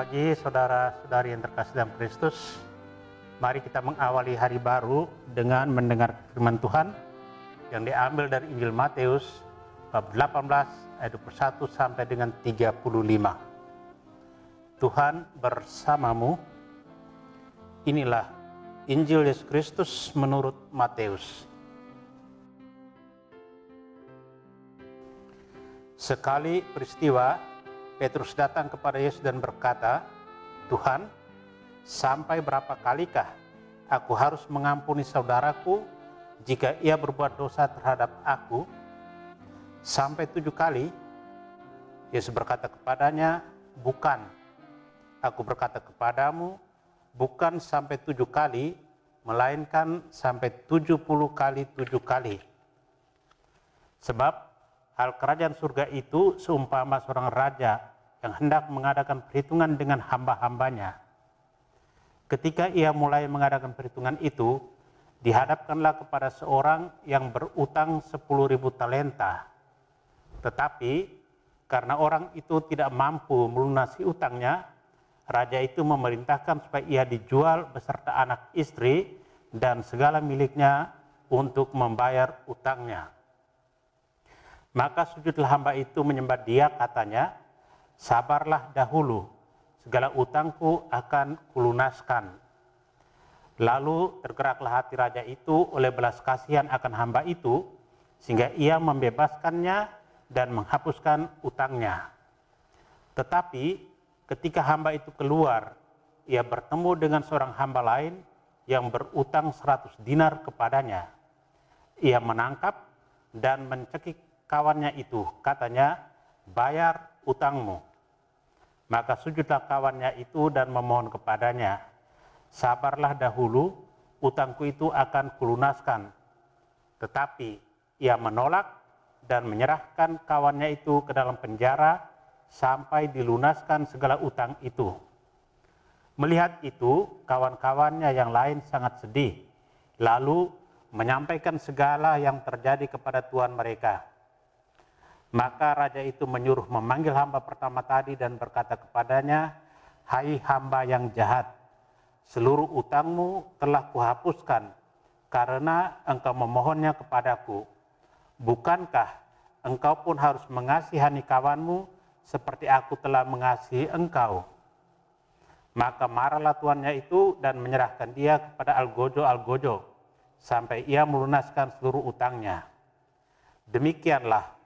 pagi saudara-saudari yang terkasih dalam Kristus. Mari kita mengawali hari baru dengan mendengar firman Tuhan yang diambil dari Injil Matius bab 18 ayat 21 sampai dengan 35. Tuhan bersamamu. Inilah Injil Yesus Kristus menurut Matius. Sekali peristiwa, Petrus datang kepada Yesus dan berkata, "Tuhan, sampai berapa kalikah aku harus mengampuni saudaraku jika ia berbuat dosa terhadap aku? Sampai 7 kali?" Yesus berkata kepadanya, "Bukan. Aku berkata kepadamu, bukan sampai 7 kali, melainkan sampai 70 kali 7 kali. Sebab hal kerajaan surga itu seumpama seorang raja yang hendak mengadakan perhitungan dengan hamba-hambanya. Ketika ia mulai mengadakan perhitungan itu, dihadapkanlah kepada seorang yang berutang 10.000 talenta. Tetapi karena orang itu tidak mampu melunasi utangnya, raja itu memerintahkan supaya ia dijual beserta anak istri dan segala miliknya untuk membayar utangnya. Maka sujudlah hamba itu menyembah dia, katanya, 'Sabarlah dahulu, segala utangku akan kulunaskan.' Lalu tergeraklah hati raja itu oleh belas kasihan akan hamba itu, sehingga ia membebaskannya dan menghapuskan utangnya. Tetapi ketika hamba itu keluar, ia bertemu dengan seorang hamba lain yang berutang 100 dinar kepadanya. Ia menangkap dan mencekik kawannya itu, katanya, 'Bayar utangmu.' Maka sujudlah kawannya itu dan memohon kepadanya, 'Sabarlah dahulu, utangku itu akan kulunaskan.' Tetapi ia menolak dan menyerahkan kawannya itu ke dalam penjara sampai dilunaskan segala utang itu. Melihat itu, kawan-kawannya yang lain sangat sedih, lalu menyampaikan segala yang terjadi kepada tuan mereka. Maka raja itu menyuruh memanggil hamba pertama tadi dan berkata kepadanya, 'Hai hamba yang jahat, seluruh utangmu telah kuhapuskan karena engkau memohonnya kepadaku. Bukankah engkau pun harus mengasihani kawanmu seperti aku telah mengasihi engkau?' Maka marahlah tuannya itu dan menyerahkan dia kepada algojo-algojo sampai ia melunaskan seluruh utangnya. Demikianlah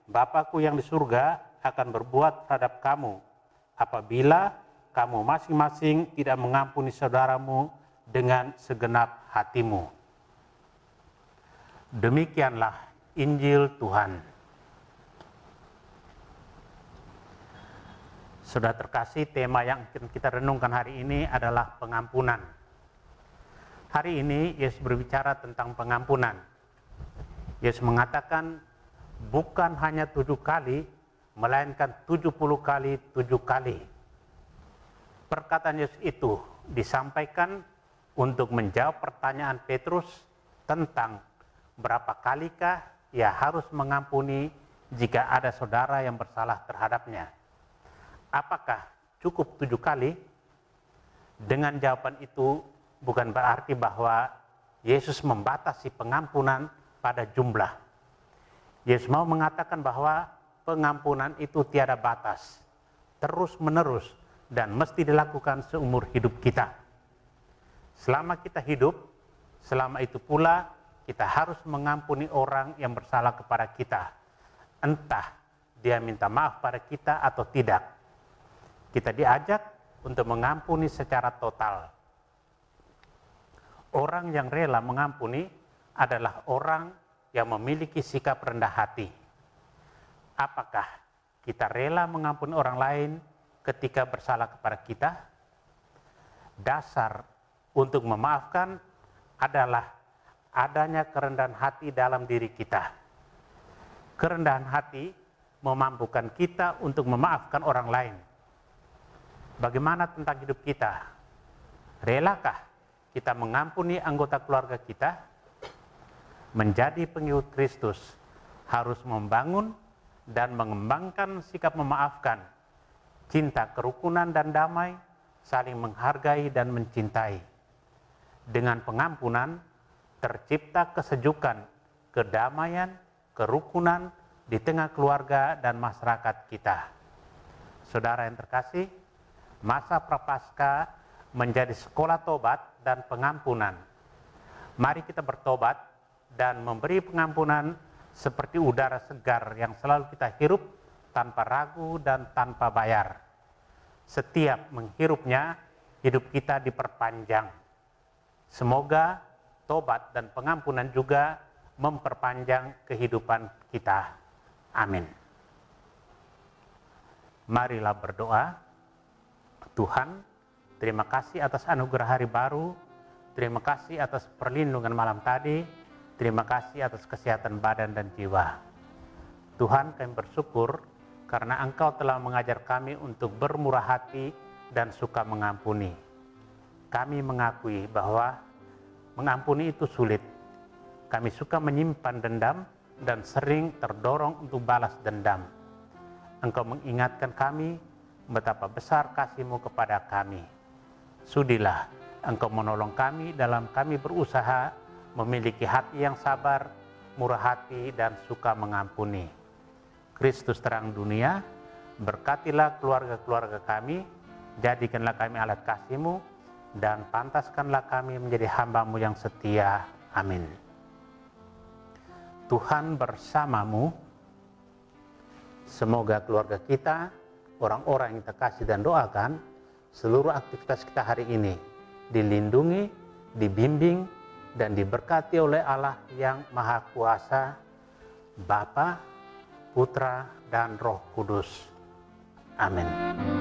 Bapakku yang di surga akan berbuat terhadap kamu apabila kamu masing-masing tidak mengampuni saudaramu dengan segenap hatimu." Demikianlah Injil Tuhan. Sudah terkasih, tema yang kita renungkan hari ini adalah pengampunan. Hari ini Yesus berbicara tentang pengampunan. Yesus mengatakan, bukan hanya 7 kali, melainkan 70 kali 7 kali. Perkataan Yesus itu disampaikan untuk menjawab pertanyaan Petrus tentang berapa kalikah ia harus mengampuni jika ada saudara yang bersalah terhadapnya. Apakah cukup 7 kali? Dengan jawaban itu bukan berarti bahwa Yesus membatasi pengampunan pada jumlah. Yesus mau mengatakan bahwa pengampunan itu tiada batas, terus-menerus, dan mesti dilakukan seumur hidup kita. Selama kita hidup, selama itu pula kita harus mengampuni orang yang bersalah kepada kita. Entah dia minta maaf pada kita atau tidak. Kita diajak untuk mengampuni secara total. Orang yang rela mengampuni adalah orang yang memiliki sikap rendah hati. Apakah kita rela mengampuni orang lain ketika bersalah kepada kita? Dasar untuk memaafkan adalah adanya kerendahan hati dalam diri kita. Kerendahan hati memampukan kita untuk memaafkan orang lain. Bagaimana tentang hidup kita? Relakah kita mengampuni anggota keluarga kita? Menjadi pengikut Kristus harus membangun dan mengembangkan sikap memaafkan cinta kerukunan dan damai, saling menghargai dan mencintai. Dengan pengampunan, tercipta kesejukan, kedamaian, kerukunan di tengah keluarga dan masyarakat kita. Saudara yang terkasih, masa Prapaskah menjadi sekolah tobat dan pengampunan. Mari kita bertobat dan memberi pengampunan seperti udara segar yang selalu kita hirup tanpa ragu dan tanpa bayar. Setiap menghirupnya, hidup kita diperpanjang. Semoga tobat dan pengampunan juga memperpanjang kehidupan kita. Amin. Marilah berdoa. Tuhan, terima kasih atas anugerah hari baru. Terima kasih atas perlindungan malam tadi. Terima kasih atas kesehatan badan dan jiwa. Tuhan, kami bersyukur karena Engkau telah mengajar kami untuk bermurah hati dan suka mengampuni. Kami mengakui bahwa mengampuni itu sulit. Kami suka menyimpan dendam dan sering terdorong untuk balas dendam. Engkau mengingatkan kami betapa besar kasih-Mu kepada kami. Sudilah Engkau menolong kami dalam kami berusaha memiliki hati yang sabar, murah hati, dan suka mengampuni. Kristus terang dunia, berkatilah keluarga-keluarga kami, jadikanlah kami alat kasih-Mu, dan pantaskanlah kami menjadi hamba-Mu yang setia. Amin. Tuhan bersamamu. Semoga keluarga kita, orang-orang yang kita kasih dan doakan, seluruh aktivitas kita hari ini dilindungi, dibimbing, dan diberkati oleh Allah yang Maha Kuasa, Bapa, Putra, dan Roh Kudus. Amin.